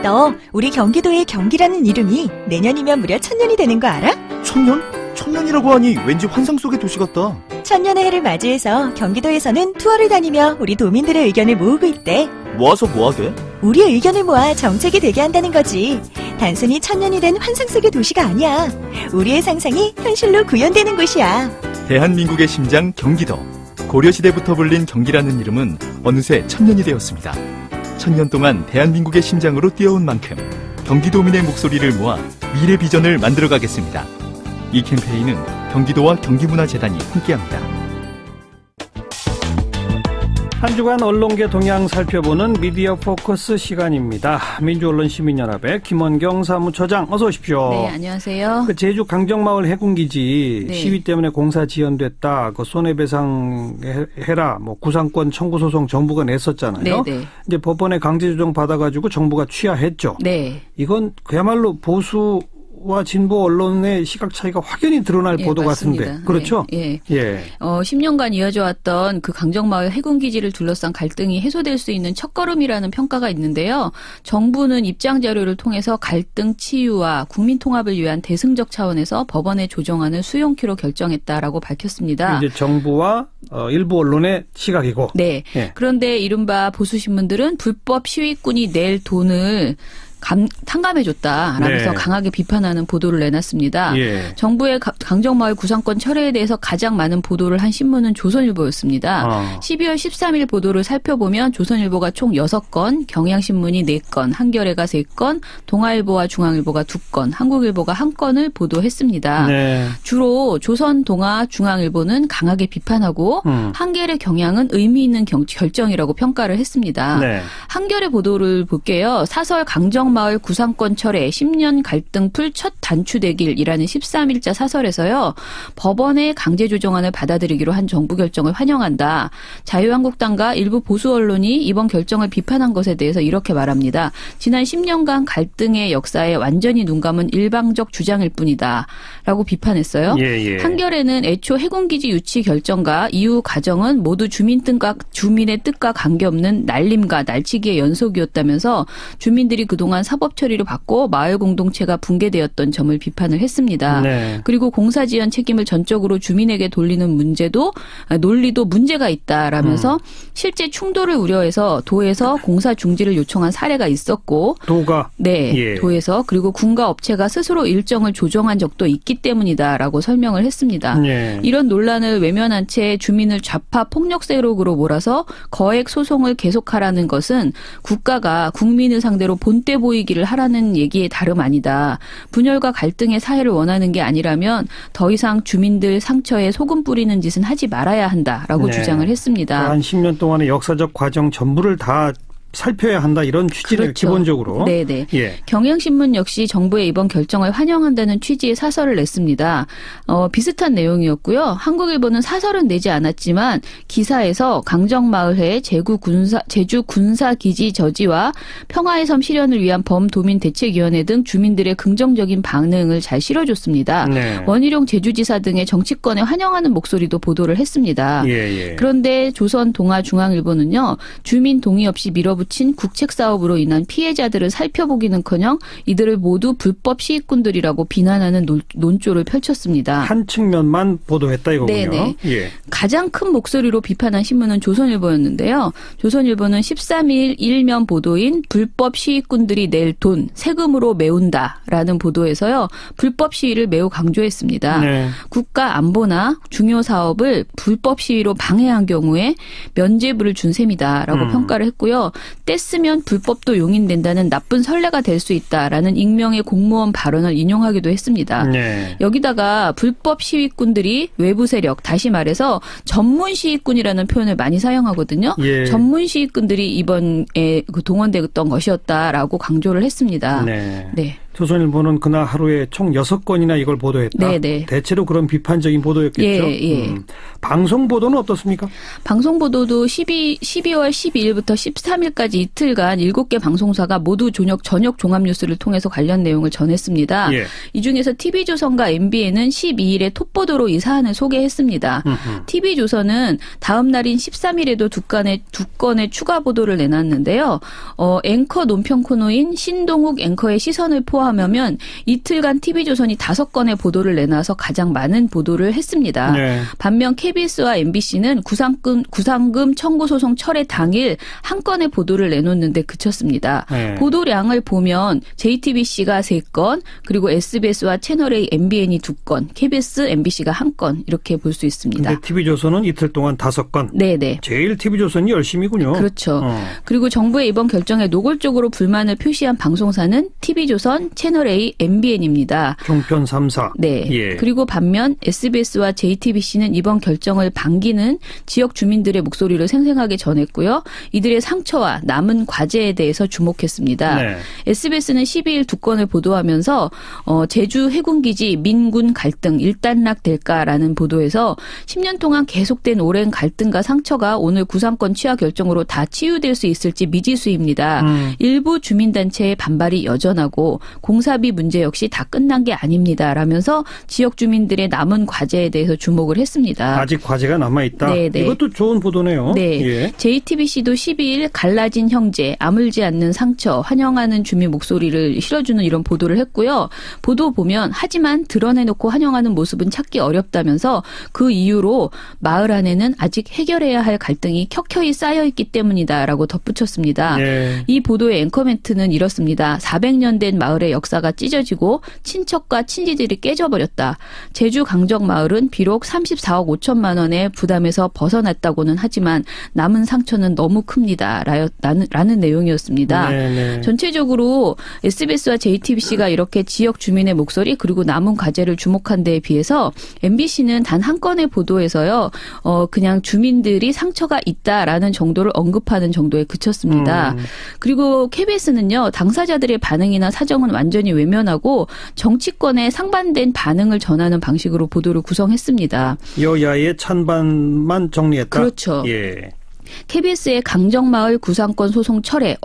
너 우리 경기도의 경기라는 이름이 내년이면 무려 1000년이 되는 거 알아? 1000년? 1000년이라고 하니 왠지 환상 속의 도시 같다. 1000년의 해를 맞이해서 경기도에서는 투어를 다니며 우리 도민들의 의견을 모으고 있대. 모아서 뭐하게? 우리의 의견을 모아 정책이 되게 한다는 거지. 단순히 1000년이 된 환상 속의 도시가 아니야. 우리의 상상이 현실로 구현되는 곳이야. 대한민국의 심장 경기도. 고려시대부터 불린 경기라는 이름은 어느새 1000년이 되었습니다. 1000년 동안 대한민국의 심장으로 뛰어온 만큼 경기도민의 목소리를 모아 미래 비전을 만들어가겠습니다. 이 캠페인은 경기도와 경기문화재단이 함께합니다. 한 주간 언론계 동향 살펴보는 미디어 포커스 시간입니다. 민주언론시민연합의 김원경 사무처장 어서 오십시오. 네, 안녕하세요. 제주 강정마을 해군기지 네. 시위 때문에 공사 지연됐다. 손해배상 해라. 구상권 청구 소송 정부가 냈었잖아요. 네, 네. 이제 법원에 강제 조정 받아가지고 정부가 취하했죠. 네. 이건 그야말로 보수와 진보 언론의 시각 차이가 확연히 드러날 보도 맞습니다. 같은데. 그렇죠? 예. 예. 10년간 이어져 왔던 그 강정마을 해군기지를 둘러싼 갈등이 해소될 수 있는 첫걸음이라는 평가가 있는데요. 정부는 입장 자료를 통해서 갈등 치유와 국민 통합을 위한 대승적 차원에서 법원의 조정안을 수용키로 결정했다라고 밝혔습니다. 이제 정부와 일부 언론의 시각이고. 네. 예. 그런데 이른바 보수신문들은 불법 시위꾼이 낼 돈을 탕감해줬다라면서 네. 강하게 비판하는 보도를 내놨습니다. 예. 정부의 강정마을 구상권 철회에 대해서 가장 많은 보도를 한 신문은 조선일보였습니다. 12월 13일 보도를 살펴보면 조선일보가 총 6건, 경향신문이 4건, 한겨레가 3건, 동아일보와 중앙일보가 2건, 한국일보가 1건을 보도했습니다. 네. 주로 조선, 동아, 중앙일보는 강하게 비판하고 한겨레, 경향은 의미 있는 결정이라고 평가를 했습니다. 네. 한겨레 보도를 볼게요. 사설 강정마을 구상권 철회 10년 갈등 풀 첫 단추대길이라는 13일자 사설에서요. 법원의 강제 조정안을 받아들이기로 한 정부 결정을 환영한다. 자유한국당과 일부 보수 언론이 이번 결정을 비판한 것에 대해서 이렇게 말합니다. 지난 10년간 갈등의 역사에 완전히 눈감은 일방적 주장일 뿐이다. 라고 비판했어요. 예. 한겨레는 애초 해군기지 유치 결정과 이후 과정은 모두 주민의 뜻과 관계없는 날림과 날치기의 연속이었다면서 주민들이 그동안 사법 처리를 받고 마을 공동체가 붕괴되었던 점을 비판을 했습니다. 네. 그리고 공사 지연 책임을 전적으로 주민에게 돌리는 논리도 문제가 있다라면서 실제 충돌을 우려해서 도에서 공사 중지를 요청한 사례가 있었고 도가 네, 예. 도에서 그리고 군과 업체가 스스로 일정을 조정한 적도 있기 때문이다라고 설명을 했습니다. 예. 이런 논란을 외면한 채 주민을 좌파 폭력 세력으로 몰아서 거액 소송을 계속하라는 것은 국가가 국민을 상대로 본때 보이기를 하라는 얘기에 다름 아니다. 분열과 갈등의 사회를 원하는 게 아니라면 더 이상 주민들 상처에 소금 뿌리는 짓은 하지 말아야 한다라고 네. 주장을 했습니다. 한 10년 동안의 역사적 과정 전부를 다 살펴야 한다 이런 취지를 그렇죠. 기본적으로. 네네. 예. 경향신문 역시 정부의 이번 결정을 환영한다는 취지의 사설을 냈습니다. 비슷한 내용이었고요. 한국일보는 사설은 내지 않았지만 기사에서 강정마을회 제주 군사기지 저지와 평화의 섬 실현을 위한 범도민대책위원회 등 주민들의 긍정적인 반응을 잘 실어줬습니다. 네. 원희룡 제주지사 등의 정치권에 환영하는 목소리도 보도를 했습니다. 예. 그런데 조선, 동아, 중앙일보는요. 주민 동의 없이 밀어붙인 국책 사업으로 인한 피해자들을 살펴보기는커녕 이들을 모두 불법 시위꾼들이라고 비난하는 논조를 펼쳤습니다. 한 측면만 보도했다 이거군요. 네네. 예. 가장 큰 목소리로 비판한 신문은 조선일보였는데요. 조선일보는 13일 일면 보도인 불법 시위꾼들이 낼 돈 세금으로 메운다라는 보도에서요. 불법 시위를 매우 강조했습니다. 네. 국가 안보나 중요 사업을 불법 시위로 방해한 경우에 면죄부를 준 셈이다라고 평가를 했고요. 뗐으면 불법도 용인된다는 나쁜 선례가 될 수 있다라는 익명의 공무원 발언을 인용하기도 했습니다. 네. 여기다가 불법 시위꾼들이 외부 세력, 다시 말해서 전문 시위꾼이라는 표현을 많이 사용하거든요. 예. 전문 시위꾼들이 이번에 동원됐던 것이었다라고 강조를 했습니다. 네. 네. 조선일보는 그날 하루에 총 6건이나 이걸 보도했다. 네네. 대체로 그런 비판적인 보도였겠죠. 예. 방송 보도는 어떻습니까? 방송 보도도 12월 12일부터 13일까지 이틀간 7개 방송사가 모두 저녁 종합 뉴스를 통해서 관련 내용을 전했습니다. 예. 이 중에서 TV조선과 MBN은 12일에 톱보도로 이 사안을 소개했습니다. TV조선은 다음 날인 13일에도 두 건의 추가 보도를 내놨는데요. 앵커 논평 코너인 신동욱 앵커의 시선을 포함하면 이틀간 TV조선이 5건의 보도를 내놔서 가장 많은 보도를 했습니다. 네. 반면 KBS와 MBC는 구상금 청구 소송 철회 당일 한 건의 보도를 내놓는데 그쳤습니다. 네. 보도량을 보면 JTBC가 3건, 그리고 SBS와 채널A, MBN이 2건, KBS, MBC가 1건 이렇게 볼 수 있습니다. 근데 TV조선은 이틀 동안 5건. 네네. 제일 TV조선이 열심이군요. 그렇죠. 그리고 정부의 이번 결정에 노골적으로 불만을 표시한 방송사는 TV조선, 채널A, MBN입니다. 종편 3사. 네. 예. 그리고 반면 SBS와 JTBC는 이번 결정을 반기는 지역 주민들의 목소리를 생생하게 전했고요. 이들의 상처와 남은 과제에 대해서 주목했습니다. 네. SBS는 12일 2건을 보도하면서 제주 해군기지 민군 갈등 일단락될까라는 보도에서 10년 동안 계속된 오랜 갈등과 상처가 오늘 구상권 취하 결정으로 다 치유될 수 있을지 미지수입니다. 일부 주민단체의 반발이 여전하고 공사비 문제 역시 다 끝난 게 아닙니다. 라면서 지역 주민들의 남은 과제에 대해서 주목을 했습니다. 아직 과제가 남아있다. 네네. 이것도 좋은 보도네요. 네. 예. JTBC도 12일 갈라진 형제, 아물지 않는 상처, 환영하는 주민 목소리를 실어주는 이런 보도를 했고요. 보도 보면 하지만 드러내놓고 환영하는 모습은 찾기 어렵다면서 그 이유로 마을 안에는 아직 해결해야 할 갈등이 켜켜이 쌓여있기 때문이다라고 덧붙였습니다. 예. 이 보도의 앵커 멘트는 이렇습니다. 400년 된 마을의 역사가 찢어지고 친척과 친지들이 깨져버렸다. 제주 강정 마을은 비록 34억 5천만 원의 부담에서 벗어났다고는 하지만 남은 상처는 너무 큽니다. 라는 내용이었습니다. 네네. 전체적으로 SBS와 JTBC가 이렇게 지역 주민의 목소리 그리고 남은 과제를 주목한 데에 비해서 MBC는 단 한 건의 보도에서요. 그냥 주민들이 상처가 있다라는 정도를 언급하는 정도에 그쳤습니다. 그리고 KBS는요. 당사자들의 반응이나 사정은 완전히 외면하고 정치권에 상반된 반응을 전하는 방식으로 보도를 구성했습니다. 여야의 찬반만 정리했다. 그렇죠. 예. KBS의 강정마을 구상권 소송 철회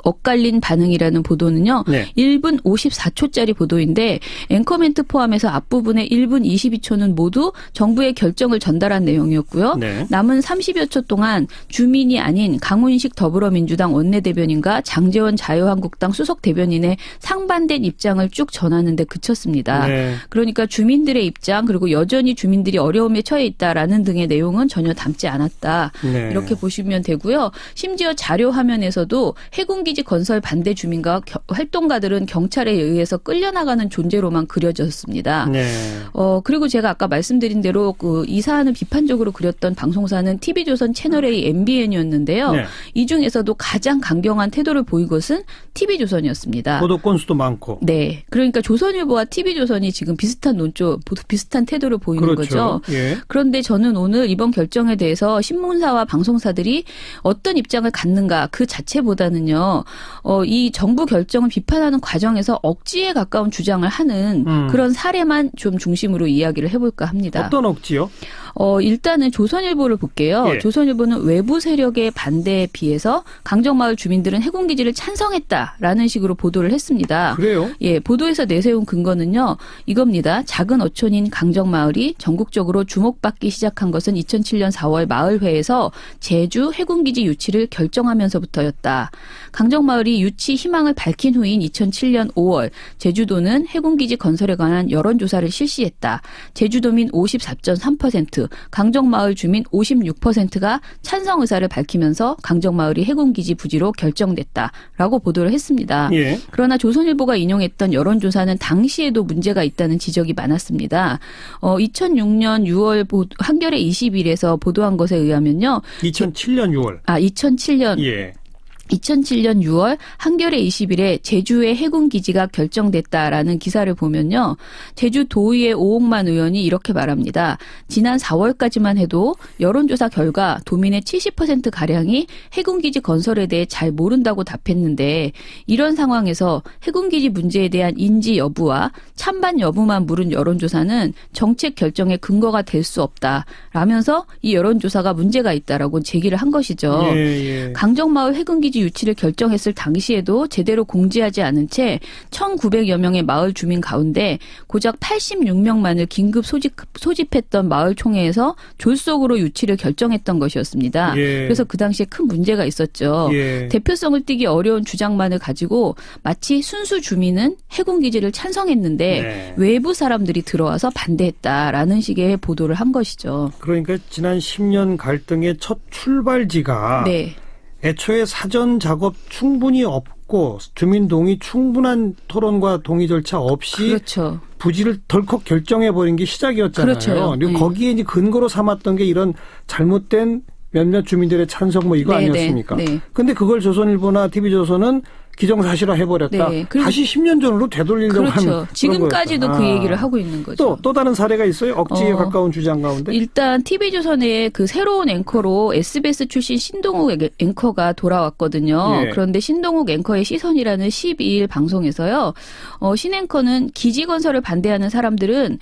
엇갈린 반응이라는 보도는요. 네. 1분 54초짜리 보도인데 앵커 멘트 포함해서 앞부분의 1분 22초는 모두 정부의 결정을 전달한 내용이었고요. 네. 남은 30여 초 동안 주민이 아닌 강훈식 더불어민주당 원내대변인과 장제원 자유한국당 수석 대변인의 상반된 입장을 쭉 전하는 데 그쳤습니다. 네. 그러니까 주민들의 입장 그리고 여전히 주민들이 어려움에 처해 있다라는 등의 내용은 전혀 담지 않았다. 네. 이렇게 보시면 되고요. 심지어 자료 화면에서도 해군기지 건설 반대 주민과 활동가들은 경찰에 의해서 끌려나가는 존재로만 그려졌습니다. 네. 그리고 제가 아까 말씀드린 대로 이 사안을 비판적으로 그렸던 방송사는 TV조선, 채널A, MBN이었는데요. 네. 이 중에서도 가장 강경한 태도를 보인 것은 TV조선이었습니다. 보도 건수도 많고. 네. 그러니까 조선일보와 TV조선이 지금 비슷한 비슷한 태도를 보이는 그렇죠. 거죠. 예. 그런데 저는 오늘 이번 결정에 대해서 신문사와 방송사들이 어떤 입장을 갖는가 그 자체보다는요. 이 정부 결정을 비판하는 과정에서 억지에 가까운 주장을 하는 그런 사례만 좀 중심으로 이야기를 해볼까 합니다. 어떤 억지요? 일단은 조선일보를 볼게요. 예. 조선일보는 외부 세력의 반대에 비해서 강정마을 주민들은 해군기지를 찬성했다라는 식으로 보도를 했습니다. 그래요? 예, 보도에서 내세운 근거는요. 이겁니다. 작은 어촌인 강정마을이 전국적으로 주목받기 시작한 것은 2007년 4월 마을회에서 제주 해군기지 유치를 결정하면서부터였다. 강정마을이 유치 희망을 밝힌 후인 2007년 5월 제주도는 해군기지 건설에 관한 여론조사를 실시했다. 제주도민 54.3%, 강정마을 주민 56%가 찬성 의사를 밝히면서 강정마을이 해군기지 부지로 결정됐다라고 보도를 했습니다. 예. 그러나 조선일보가 인용했던 여론조사는 당시에도 문제가 있다는 지적이 많았습니다. 2006년 6월 한겨레 20일에서 보도한 것에 의하면요. 2007년 6월. 2007년. 예. 2007년 6월 한겨레 20일에 제주의 해군기지가 결정됐다라는 기사를 보면요. 제주도의회 오옥만 의원이 이렇게 말합니다. 지난 4월까지만 해도 여론조사 결과 도민의 70%가량이 해군기지 건설에 대해 잘 모른다고 답했는데 이런 상황에서 해군기지 문제에 대한 인지 여부와 찬반 여부만 물은 여론조사는 정책 결정의 근거가 될 수 없다라면서 이 여론조사가 문제가 있다라고 제기를 한 것이죠. 예. 강정마을 해군기지 유치를 결정했을 당시에도 제대로 공지하지 않은 채 1,900여 명의 마을 주민 가운데 고작 86명만을 긴급 소집했던 마을 총회에서 졸속으로 유치를 결정했던 것이었습니다. 예. 그래서 그 당시에 큰 문제가 있었죠. 예. 대표성을 띠기 어려운 주장만을 가지고 마치 순수 주민은 해군기지를 찬성했는데 네. 외부 사람들이 들어와서 반대했다라는 식의 보도를 한 것이죠. 그러니까 지난 10년 갈등의 첫 출발지가 네. 애초에 사전 작업 충분히 없고 주민 동의 충분한 토론과 동의 절차 없이 그렇죠. 부지를 덜컥 결정해버린 게 시작이었잖아요. 그렇죠. 그리고 네. 거기에 이제 근거로 삼았던 게 이런 잘못된 몇몇 주민들의 찬성 뭐 이거 네, 아니었습니까? 네. 근데 그걸 조선일보나 TV조선은 기정사실화 해버렸다. 네. 다시 10년 전으로 되돌리려고 하는 그렇죠. 그런 지금까지도 거였다. 그 얘기를 하고 있는 거죠. 또 다른 사례가 있어요? 억지에 가까운 주장 가운데? 일단 TV조선의 그 새로운 앵커로 SBS 출신 신동욱 앵커가 돌아왔거든요. 예. 그런데 신동욱 앵커의 시선이라는 12일 방송에서요. 신 앵커는 기지 건설을 반대하는 사람들은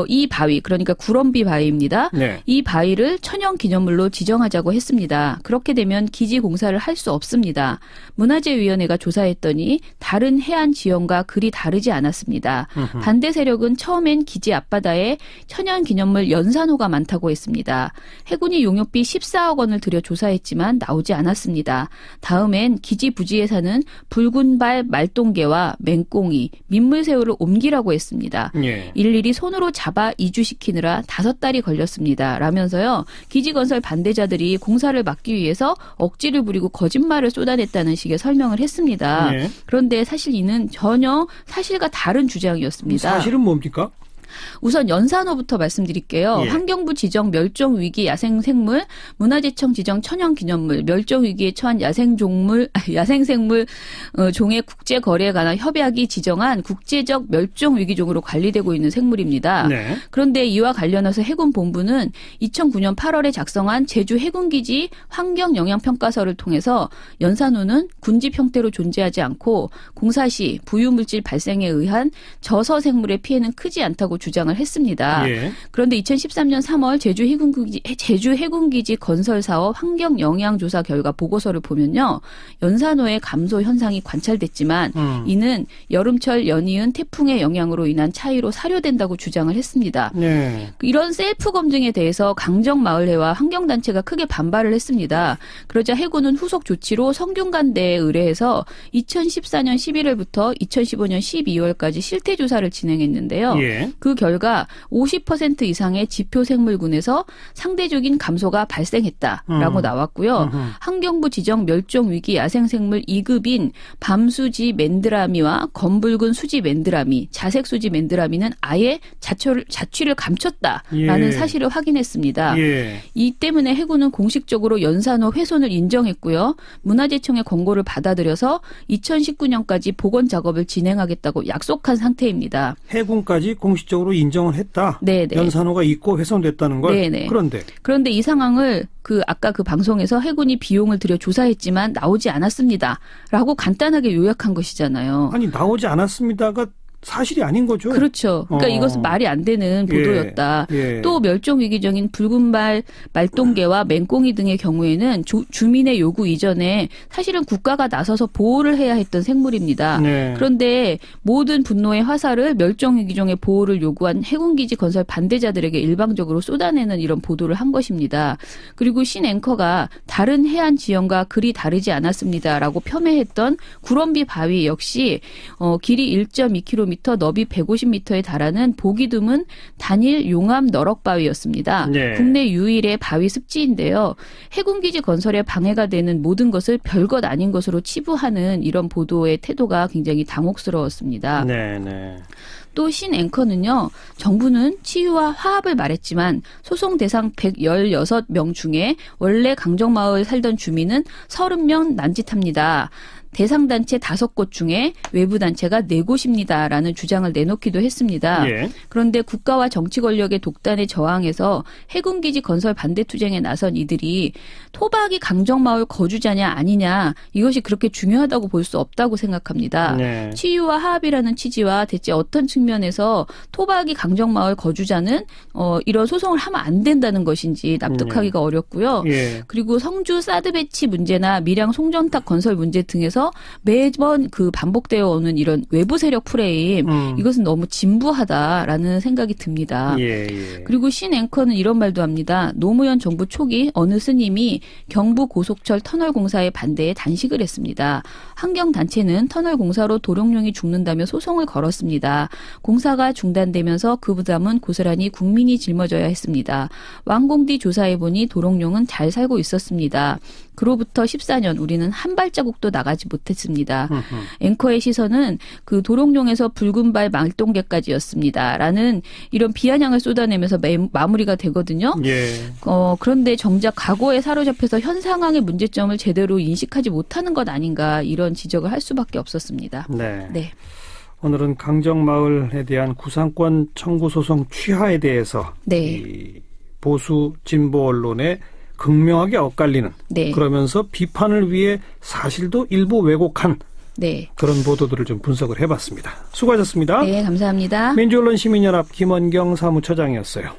이 바위, 그러니까 구럼비 바위입니다. 네. 이 바위를 천연기념물로 지정하자고 했습니다. 그렇게 되면 기지 공사를 할 수 없습니다. 문화재위원회가 조사했더니 다른 해안 지형과 그리 다르지 않았습니다. 반대 세력은 처음엔 기지 앞바다에 천연기념물 연산호가 많다고 했습니다. 해군이 용역비 14억 원을 들여 조사했지만 나오지 않았습니다. 다음엔 기지 부지에 사는 붉은발 말똥개와 맹꽁이, 민물새우를 옮기라고 했습니다. 예. 일일이 손으로 잡아 이주시키느라 5달이 걸렸습니다. 라면서요. 기지건설 반대자들이 공사를 막기 위해서 억지를 부리고 거짓말을 쏟아냈다는 식의 설명을 했습니다. 네. 그런데 사실 이는 전혀 사실과 다른 주장이었습니다. 사실은 뭡니까? 우선 연산호부터 말씀드릴게요. 예. 환경부 지정 멸종위기 야생생물, 문화재청 지정 천연기념물, 멸종위기에 처한 야생생물 종의 국제거래에 관한 협약이 지정한 국제적 멸종위기종으로 관리되고 있는 생물입니다. 네. 그런데 이와 관련해서 해군본부는 2009년 8월에 작성한 제주 해군기지 환경영향평가서를 통해서 연산호는 군집 형태로 존재하지 않고 공사 시 부유물질 발생에 의한 저서생물의 피해는 크지 않다고 주장을 했습니다. 예. 그런데 2013년 3월 제주 해군기지 건설 사업 환경 영향 조사 결과 보고서를 보면요. 연산호의 감소 현상이 관찰됐지만 이는 여름철 연이은 태풍의 영향으로 인한 차이로 사료된다고 주장을 했습니다. 네. 이런 셀프 검증에 대해서 강정마을회와 환경단체가 크게 반발을 했습니다. 그러자 해군은 후속 조치로 성균관대에 의뢰해서 2014년 11월부터 2015년 12월까지 실태조사를 진행했는데요. 예. 그 결과 50% 이상의 지표생물군에서 상대적인 감소가 발생했다라고 나왔고요. 환경부 지정 멸종위기 야생생물 2급인 밤수지 맨드라미와 검붉은 수지 맨드라미, 자색수지 맨드라미는 아예 자취를 감췄다라는 예. 사실을 확인했습니다. 예. 이 때문에 해군은 공식적으로 연산호 훼손을 인정했고요. 문화재청의 권고를 받아들여서 2019년까지 복원 작업을 진행하겠다고 약속한 상태입니다. 해군까지 공식적으로 인정을 했다. 네네. 연산호가 있고 훼손됐다는 걸. 네네. 그런데 이 상황을 아까 그 방송에서 해군이 비용을 들여 조사했지만 나오지 않았습니다라고 간단하게 요약한 것이잖아요. 아니 나오지 않았습니다가 사실이 아닌 거죠. 그렇죠. 그러니까 이것은 말이 안 되는 보도였다. 예. 또 멸종위기종인 붉은발 말똥개와 맹꽁이 등의 경우에는 주민의 요구 이전에 사실은 국가가 나서서 보호를 해야 했던 생물입니다. 네. 그런데 모든 분노의 화살을 멸종위기종의 보호를 요구한 해군기지 건설 반대자들에게 일방적으로 쏟아내는 이런 보도를 한 것입니다. 그리고 신 앵커가 다른 해안 지형과 그리 다르지 않았습니다라고 폄훼했던 구럼비 바위 역시 길이 1.2km, 너비 150m에 달하는 보기 드문 단일 용암 너럭바위였습니다. 네. 국내 유일의 바위 습지인데요. 해군기지 건설에 방해가 되는 모든 것을 별것 아닌 것으로 치부하는 이런 보도의 태도가 굉장히 당혹스러웠습니다. 네. 또 신 앵커는요. 정부는 치유와 화합을 말했지만 소송 대상 116명 중에 원래 강정마을 살던 주민은 30명 남짓합니다. 대상 단체 5곳 중에 외부 단체가 4곳입니다라는 주장을 내놓기도 했습니다. 예. 그런데 국가와 정치 권력의 독단에 저항해서 해군기지 건설 반대 투쟁에 나선 이들이 토박이 강정마을 거주자냐 아니냐 이것이 그렇게 중요하다고 볼 수 없다고 생각합니다. 네. 치유와 화합이라는 취지와 대체 어떤 측면에서 토박이 강정마을 거주자는 이런 소송을 하면 안 된다는 것인지 납득하기가 어렵고요. 예. 그리고 성주 사드 배치 문제나 밀양 송전탑 건설 문제 등에서 매번 그 반복되어 오는 이런 외부 세력 프레임 이것은 너무 진부하다라는 생각이 듭니다. 예, 예. 그리고 신 앵커는 이런 말도 합니다. 노무현 정부 초기 어느 스님이 경부 고속철 터널 공사에 반대해 단식을 했습니다. 환경단체는 터널 공사로 도롱뇽이 죽는다며 소송을 걸었습니다. 공사가 중단되면서 그 부담은 고스란히 국민이 짊어져야 했습니다. 완공 뒤 조사해보니 도롱뇽은 잘 살고 있었습니다. 그로부터 14년 우리는 한 발자국도 나가지 못했습니다. 앵커의 시선은 그 도롱뇽에서 붉은발 말똥개까지였습니다. 라는 이런 비아냥을 쏟아내면서 마무리가 되거든요. 예. 그런데 정작 과거에 사로잡혀서 현 상황의 문제점을 제대로 인식하지 못하는 것 아닌가 이런 지적을 할 수밖에 없었습니다. 네. 네. 오늘은 강정마을에 대한 구상권 청구 소송 취하에 대해서 네. 이 보수 진보 언론에 극명하게 엇갈리는 네. 그러면서 비판을 위해 사실도 일부 왜곡한 네. 그런 보도들을 좀 분석을 해봤습니다. 수고하셨습니다. 네, 감사합니다. 민주언론시민연합 김원경 사무처장이었어요.